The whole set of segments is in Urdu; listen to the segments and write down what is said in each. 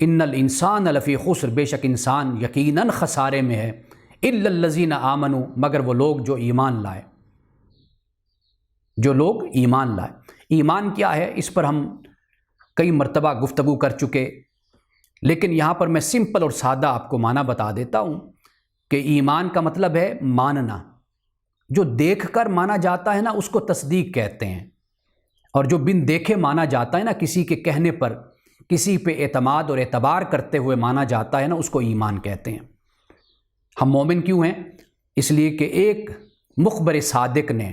ان الانسان لفی خسر، بے شک انسان یقیناً خسارے میں ہے، الا الذین آمنوا، مگر وہ لوگ جو ایمان لائے، جو لوگ ایمان لائے۔ ایمان کیا ہے اس پر ہم کئی مرتبہ گفتگو کر چکے، لیکن یہاں پر میں سمپل اور سادہ آپ کو معنی بتا دیتا ہوں کہ ایمان کا مطلب ہے ماننا۔ جو دیکھ کر مانا جاتا ہے نا اس کو تصدیق کہتے ہیں، اور جو بن دیکھے مانا جاتا ہے نا، کسی کے کہنے پر کسی پہ اعتماد اور اعتبار کرتے ہوئے مانا جاتا ہے نا، اس کو ایمان کہتے ہیں۔ ہم مومن کیوں ہیں؟ اس لیے کہ ایک مخبر صادق نے،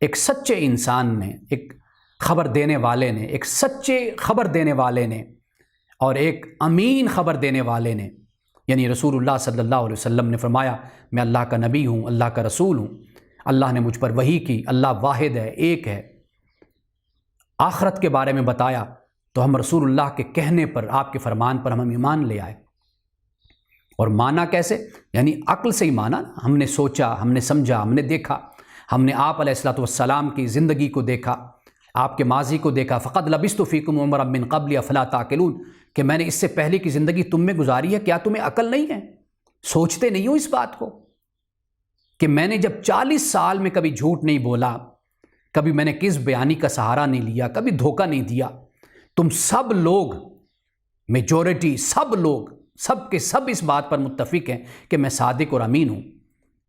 ایک سچے انسان نے، ایک خبر دینے والے نے، ایک سچے خبر دینے والے نے اور ایک امین خبر دینے والے نے، یعنی رسول اللہ صلی اللہ علیہ وسلم نے فرمایا میں اللہ کا نبی ہوں، اللہ کا رسول ہوں، اللہ نے مجھ پر وحی کی، اللہ واحد ہے، ایک ہے، آخرت کے بارے میں بتایا، تو ہم رسول اللہ کے کہنے پر، آپ کے فرمان پر ہم ایمان لے آئے۔ اور مانا کیسے؟ یعنی عقل سے ہی مانا، ہم نے سوچا، ہم نے سمجھا، ہم نے دیکھا، ہم نے آپ علیہ الصلوۃ والسلام کی زندگی کو دیکھا، آپ کے ماضی کو دیکھا، فقد لبثت فیکم عمرا من قبل افلا تعقلون، کہ میں نے اس سے پہلے کی زندگی تم میں گزاری ہے، کیا تمہیں عقل نہیں ہے؟ سوچتے نہیں ہو اس بات کو کہ میں نے جب 40 سال میں کبھی جھوٹ نہیں بولا، کبھی میں نے کذب بیانی کا سہارا نہیں لیا، کبھی دھوکہ نہیں دیا، تم سب لوگ، میجورٹی سب لوگ، سب کے سب اس بات پر متفق ہیں کہ میں صادق اور امین ہوں۔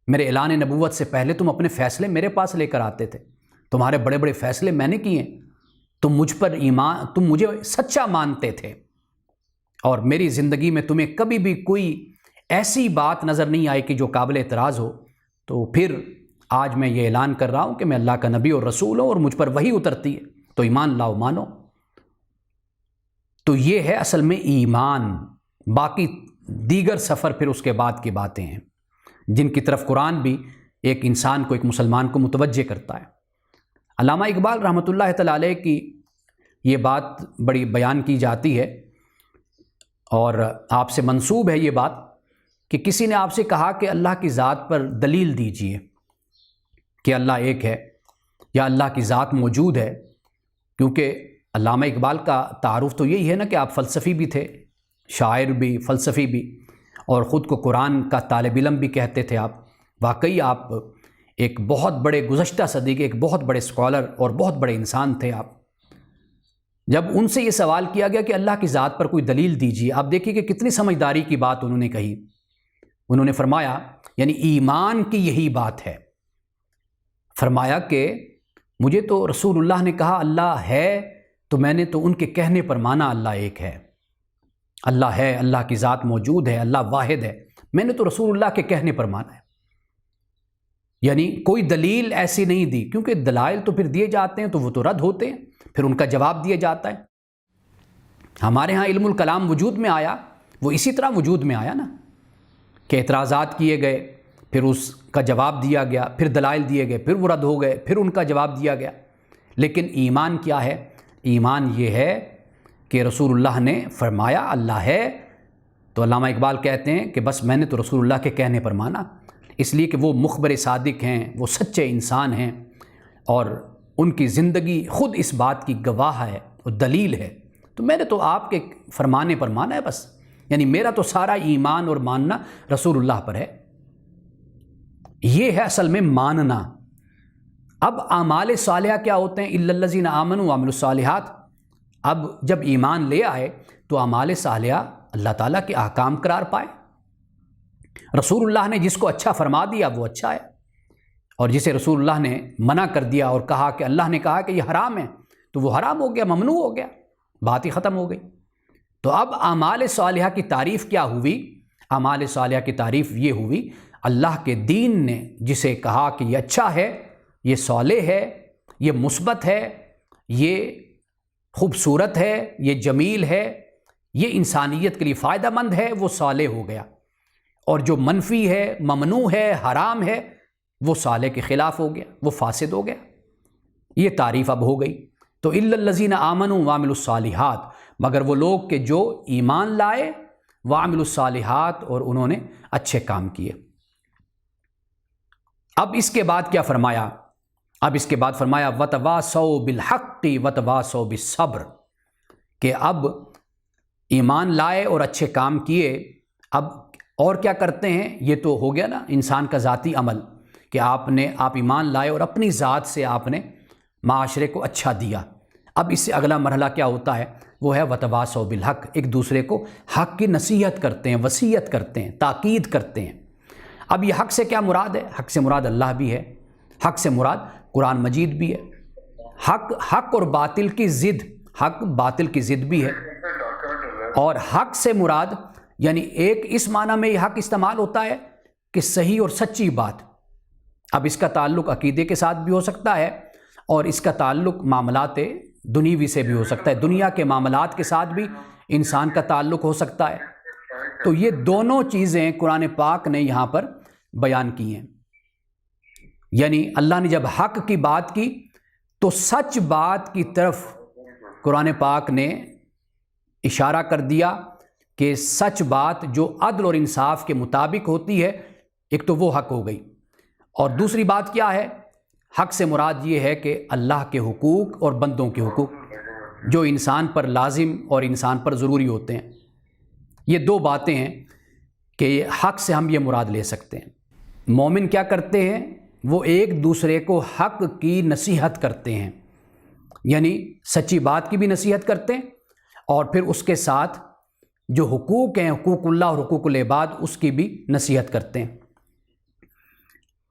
میرے اعلان نبوت سے پہلے تم اپنے فیصلے میرے پاس لے کر آتے تھے، تمہارے بڑے بڑے فیصلے میں نے کیے، تم مجھ پر ایمان، تم مجھے سچا مانتے تھے، اور میری زندگی میں تمہیں کبھی بھی کوئی ایسی بات نظر نہیں آئی کہ جو قابل اعتراض ہو۔ تو پھر آج میں یہ اعلان کر رہا ہوں کہ میں اللہ کا نبی اور رسول ہوں اور مجھ پر وحی اترتی ہے، تو ایمان لاؤ، مانو۔ تو یہ ہے اصل میں ایمان۔ باقی دیگر سفر پھر اس کے بعد کی باتیں ہیں جن کی طرف قرآن بھی ایک انسان کو، ایک مسلمان کو متوجہ کرتا ہے۔ علامہ اقبال رحمۃ اللہ تعالیٰ علیہ کی یہ بات بڑی بیان کی جاتی ہے، اور آپ سے منسوب ہے یہ بات، کہ کسی نے آپ سے کہا کہ اللہ کی ذات پر دلیل دیجئے کہ اللہ ایک ہے یا اللہ کی ذات موجود ہے، کیونکہ علامہ اقبال کا تعارف تو یہی ہے نا کہ آپ فلسفی بھی تھے، شاعر بھی، فلسفی بھی، اور خود کو قرآن کا طالب علم بھی کہتے تھے آپ۔ واقعی آپ ایک بہت بڑے گزشتہ صدی کے ایک بہت بڑے اسکالر اور بہت بڑے انسان تھے آپ۔ جب ان سے یہ سوال کیا گیا کہ اللہ کی ذات پر کوئی دلیل دیجیے، آپ دیکھیے کہ کتنی سمجھداری کی بات انہوں نے کہی۔ انہوں نے فرمایا، یعنی ایمان کی یہی بات ہے، فرمایا کہ مجھے تو رسول اللہ نے کہا اللہ ہے، تو میں نے تو ان کے کہنے پر مانا اللہ ایک ہے، اللہ ہے، اللہ کی ذات موجود ہے، اللہ واحد ہے، میں نے تو رسول اللہ کے کہنے پر مانا ہے۔ یعنی کوئی دلیل ایسی نہیں دی، کیونکہ دلائل تو پھر دیے جاتے ہیں تو وہ تو رد ہوتے ہیں، پھر ان کا جواب دیا جاتا ہے۔ ہمارے ہاں علم الکلام وجود میں آیا، وہ اسی طرح وجود میں آیا نا، کہ اعتراضات کیے گئے، پھر اس کا جواب دیا گیا، پھر دلائل دیے گئے، پھر وہ رد ہو گئے، پھر ان کا جواب دیا گیا۔ لیکن ایمان کیا ہے؟ ایمان یہ ہے کہ رسول اللہ نے فرمایا اللہ ہے، تو علامہ اقبال کہتے ہیں کہ بس میں نے تو رسول اللہ کے کہنے پر مانا، اس لیے کہ وہ مخبر صادق ہیں، وہ سچے انسان ہیں، اور ان کی زندگی خود اس بات کی گواہ ہے اور دلیل ہے، تو میں نے تو آپ کے فرمانے پر مانا ہے بس، یعنی میرا تو سارا ایمان اور ماننا رسول اللہ پر ہے۔ یہ ہے اصل میں ماننا۔ اب اعمال صالحہ کیا ہوتے ہیں؟ الا الذین آمنوا وعملوا الصالحات۔ اب جب ایمان لے آئے تو اعمال صالحہ اللہ تعالیٰ کے احکام قرار پائے۔ رسول اللہ نے جس کو اچھا فرما دیا وہ اچھا ہے، اور جسے رسول اللہ نے منع کر دیا اور کہا کہ اللہ نے کہا کہ یہ حرام ہے، تو وہ حرام ہو گیا، ممنوع ہو گیا، بات ہی ختم ہو گئی۔ تو اب اعمال صالحہ کی تعریف کیا ہوئی؟ اعمال صالحہ کی تعریف یہ ہوئی، اللہ کے دین نے جسے کہا کہ یہ اچھا ہے، یہ صالح ہے، یہ مثبت ہے، یہ خوبصورت ہے، یہ جمیل ہے، یہ انسانیت کے لیے فائدہ مند ہے، وہ صالح ہو گیا، اور جو منفی ہے، ممنوع ہے، حرام ہے، وہ صالح کے خلاف ہو گیا، وہ فاسد ہو گیا۔ یہ تعریف اب ہو گئی۔ تو الا الذین آمنوا وعملوا الصالحات، مگر وہ لوگ کہ جو ایمان لائے، وعملوا الصالحات، اور انہوں نے اچھے کام کیے۔ اب اس کے بعد کیا فرمایا؟ اب اس کے بعد فرمایا وَتَوَاصَوْا بِالْحَقِّ وَتَوَاصَوْا بِالصَّبْرِ، کہ اب ایمان لائے اور اچھے کام کیے، اب اور کیا کرتے ہیں؟ یہ تو ہو گیا نا انسان کا ذاتی عمل کہ آپ ایمان لائے اور اپنی ذات سے آپ نے معاشرے کو اچھا دیا۔ اب اس سے اگلا مرحلہ کیا ہوتا ہے؟ وہ ہے وتواصوا بالحق، ایک دوسرے کو حق کی نصیحت کرتے ہیں، وصیت کرتے ہیں، تاکید کرتے ہیں۔ اب یہ حق سے کیا مراد ہے؟ حق سے مراد اللہ بھی ہے، حق سے مراد قرآن مجید بھی ہے۔ حق اور باطل کی ضد، حق باطل کی ضد بھی ہے، اور حق سے مراد یعنی ایک اس معنی میں یہ حق استعمال ہوتا ہے کہ صحیح اور سچی بات۔ اب اس کا تعلق عقیدے کے ساتھ بھی ہو سکتا ہے اور اس کا تعلق معاملات دنیوی سے بھی ہو سکتا ہے، دنیا کے معاملات کے ساتھ بھی انسان کا تعلق ہو سکتا ہے۔ تو یہ دونوں چیزیں قرآن پاک نے یہاں پر بیان کی ہیں۔ یعنی اللہ نے جب حق کی بات کی تو سچ بات کی طرف قرآن پاک نے اشارہ کر دیا کہ سچ بات جو عدل اور انصاف کے مطابق ہوتی ہے، ایک تو وہ حق ہو گئی، اور دوسری بات کیا ہے؟ حق سے مراد یہ ہے کہ اللہ کے حقوق اور بندوں کے حقوق جو انسان پر لازم اور انسان پر ضروری ہوتے ہیں۔ یہ دو باتیں ہیں کہ حق سے ہم یہ مراد لے سکتے ہیں۔ مومن کیا کرتے ہیں؟ وہ ایک دوسرے کو حق کی نصیحت کرتے ہیں، یعنی سچی بات کی بھی نصیحت کرتے ہیں، اور پھر اس کے ساتھ جو حقوق ہیں، حقوق اللہ اور حقوق العباد، اس کی بھی نصیحت کرتے ہیں۔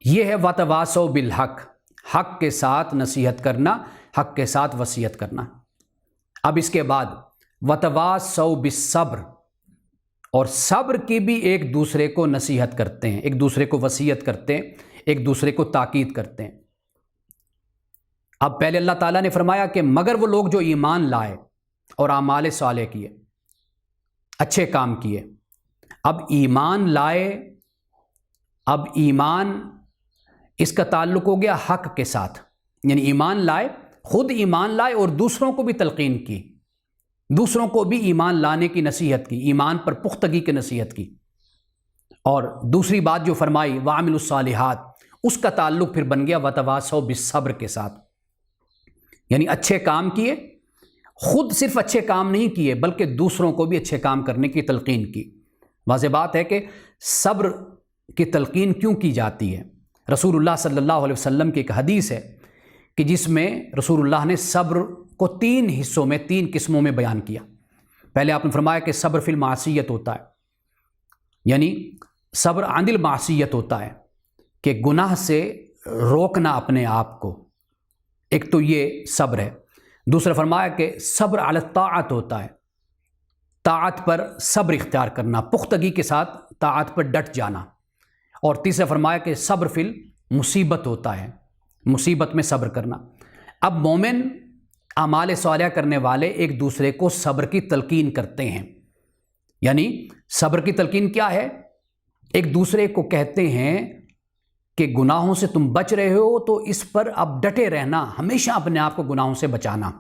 یہ ہے وتواصوا بالحق، حق کے ساتھ نصیحت کرنا، حق کے ساتھ وصیت کرنا۔ اب اس کے بعد وتواصوا بالصبر، اور صبر کی بھی ایک دوسرے کو نصیحت کرتے ہیں، ایک دوسرے کو وصیت کرتے ہیں، ایک دوسرے کو تاکید کرتے ہیں۔ اب پہلے اللہ تعالیٰ نے فرمایا کہ مگر وہ لوگ جو ایمان لائے اور اعمال صالح کیے، اچھے کام کیے۔ اب ایمان لائے، اب ایمان اس کا تعلق ہو گیا حق کے ساتھ، یعنی ایمان لائے، خود ایمان لائے اور دوسروں کو بھی تلقین کی، دوسروں کو بھی ایمان لانے کی نصیحت کی، ایمان پر پختگی کی نصیحت کی۔ اور دوسری بات جو فرمائی وعملوا الصالحات، اس کا تعلق پھر بن گیا وتواصوا بالصبر کے ساتھ، یعنی اچھے کام کیے، خود صرف اچھے کام نہیں کیے بلکہ دوسروں کو بھی اچھے کام کرنے کی تلقین کی۔ واضح بات ہے کہ صبر کی تلقین کیوں کی جاتی ہے؟ رسول اللہ صلی اللہ علیہ وسلم کی ایک حدیث ہے کہ جس میں رسول اللہ نے صبر کو 3 حصوں میں، 3 قسموں میں بیان کیا۔ پہلے آپ نے فرمایا کہ صبر فی المعصیت ہوتا ہے، یعنی صبر عن المعصیت ہوتا ہے کہ گناہ سے روکنا اپنے آپ کو، ایک تو یہ صبر ہے۔ دوسرا فرمایا کہ صبر علی الطاعت ہوتا ہے، طاعت پر صبر اختیار کرنا، پختگی کے ساتھ طاعت پر ڈٹ جانا۔ اور تیسرا فرمایا کہ صبر فی المصیبت ہوتا ہے، مصیبت میں صبر کرنا۔ اب مومن اعمال صالحہ کرنے والے ایک دوسرے کو صبر کی تلقین کرتے ہیں، یعنی صبر کی تلقین کیا ہے؟ ایک دوسرے کو کہتے ہیں کہ گناہوں سے تم بچ رہے ہو تو اس پر اب ڈٹے رہنا، ہمیشہ اپنے آپ کو گناہوں سے بچانا،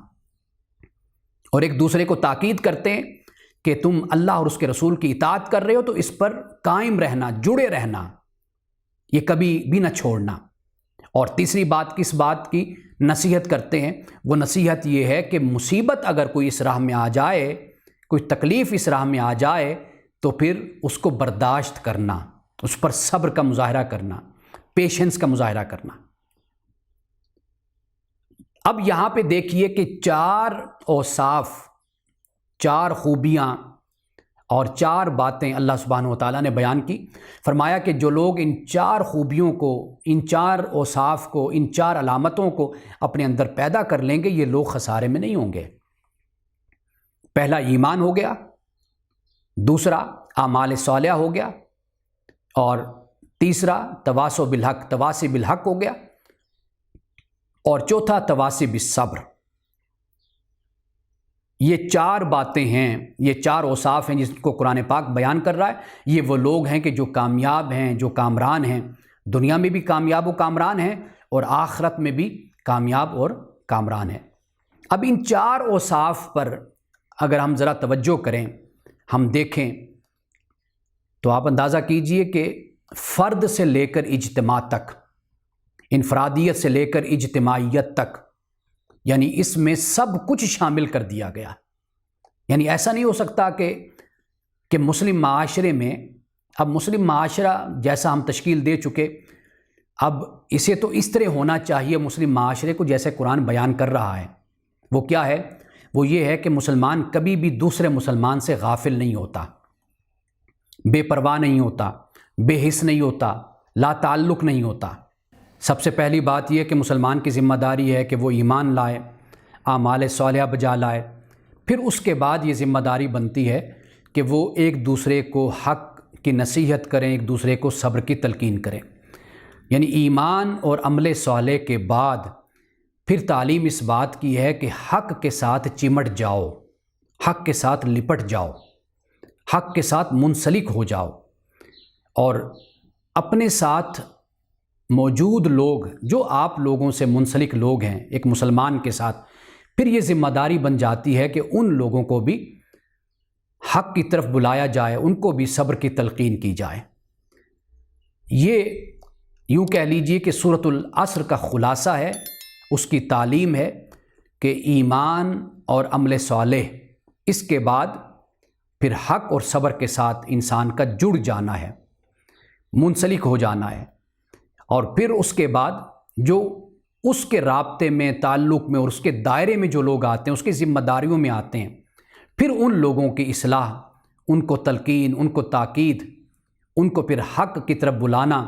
اور ایک دوسرے کو تاکید کرتے ہیں کہ تم اللہ اور اس کے رسول کی اطاعت کر رہے ہو تو اس پر قائم رہنا، جڑے رہنا، یہ کبھی بھی نہ چھوڑنا۔ اور تیسری بات کس بات کی نصیحت کرتے ہیں؟ وہ نصیحت یہ ہے کہ مصیبت اگر کوئی اس راہ میں آ جائے، کوئی تکلیف اس راہ میں آ جائے تو پھر اس کو برداشت کرنا، اس پر صبر کا مظاہرہ کرنا، پیشنس کا مظاہرہ کرنا۔ اب یہاں پہ دیکھیے کہ 4 اوصاف، 4 خوبیاں اور 4 باتیں اللہ سبحانہ و تعالیٰ نے بیان کی۔ فرمایا کہ جو لوگ ان 4 خوبیوں کو، ان 4 اوصاف کو، ان 4 علامتوں کو اپنے اندر پیدا کر لیں گے، یہ لوگ خسارے میں نہیں ہوں گے۔ پہلا ایمان ہو گیا، دوسرا اعمال صالحہ ہو گیا، اور تیسرا تواصوا بالحق، تواصی بالحق ہو گیا، اور چوتھا تواصی بالصبر۔ یہ 4 باتیں ہیں، یہ 4 اوصاف ہیں جس کو قرآن پاک بیان کر رہا ہے۔ یہ وہ لوگ ہیں کہ جو کامیاب ہیں، جو کامران ہیں، دنیا میں بھی کامیاب و کامران ہیں اور آخرت میں بھی کامیاب اور کامران ہیں۔ اب ان 4 اوصاف پر اگر ہم ذرا توجہ کریں، ہم دیکھیں تو آپ اندازہ کیجئے کہ فرد سے لے کر اجتماع تک، انفرادیت سے لے کر اجتماعیت تک، یعنی اس میں سب کچھ شامل کر دیا گیا۔ یعنی ایسا نہیں ہو سکتا کہ مسلم معاشرے میں، اب مسلم معاشرہ جیسا ہم تشکیل دے چکے، اب اسے تو اس طرح ہونا چاہیے مسلم معاشرے کو جیسے قرآن بیان کر رہا ہے۔ وہ کیا ہے؟ وہ یہ ہے کہ مسلمان کبھی بھی دوسرے مسلمان سے غافل نہیں ہوتا، بے پرواہ نہیں ہوتا، بے حس نہیں ہوتا، لا تعلق نہیں ہوتا۔ سب سے پہلی بات یہ کہ مسلمان کی ذمہ داری ہے کہ وہ ایمان لائے، اعمال صالحہ بجا لائے۔ پھر اس کے بعد یہ ذمہ داری بنتی ہے کہ وہ ایک دوسرے کو حق کی نصیحت کریں، ایک دوسرے کو صبر کی تلقین کریں۔ یعنی ایمان اور عمل صالح کے بعد پھر تعلیم اس بات کی ہے کہ حق کے ساتھ چمٹ جاؤ، حق کے ساتھ لپٹ جاؤ، حق کے ساتھ منسلک ہو جاؤ، اور اپنے ساتھ موجود لوگ جو آپ لوگوں سے منسلک لوگ ہیں ایک مسلمان کے ساتھ، پھر یہ ذمہ داری بن جاتی ہے کہ ان لوگوں کو بھی حق کی طرف بلایا جائے، ان کو بھی صبر کی تلقین کی جائے۔ یہ یوں کہہ لیجئے کہ سورۃ العصر کا خلاصہ ہے، اس کی تعلیم ہے کہ ایمان اور عمل صالح، اس کے بعد پھر حق اور صبر کے ساتھ انسان کا جڑ جانا ہے، منسلک ہو جانا ہے، اور پھر اس کے بعد جو اس کے رابطے میں، تعلق میں اور اس کے دائرے میں جو لوگ آتے ہیں، اس کی ذمہ داریوں میں آتے ہیں، پھر ان لوگوں کی اصلاح، ان کو تلقین، ان کو تاکید، ان کو پھر حق کی طرف بلانا،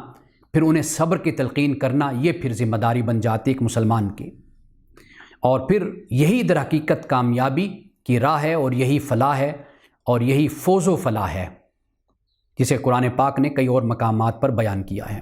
پھر انہیں صبر کی تلقین کرنا، یہ پھر ذمہ داری بن جاتی ہے ایک مسلمان کی۔ اور پھر یہی در حقیقت کامیابی کی راہ ہے، اور یہی فلاح ہے، اور یہی فوز و فلاح ہے، جسے قرآن پاک نے کئی اور مقامات پر بیان کیا ہے۔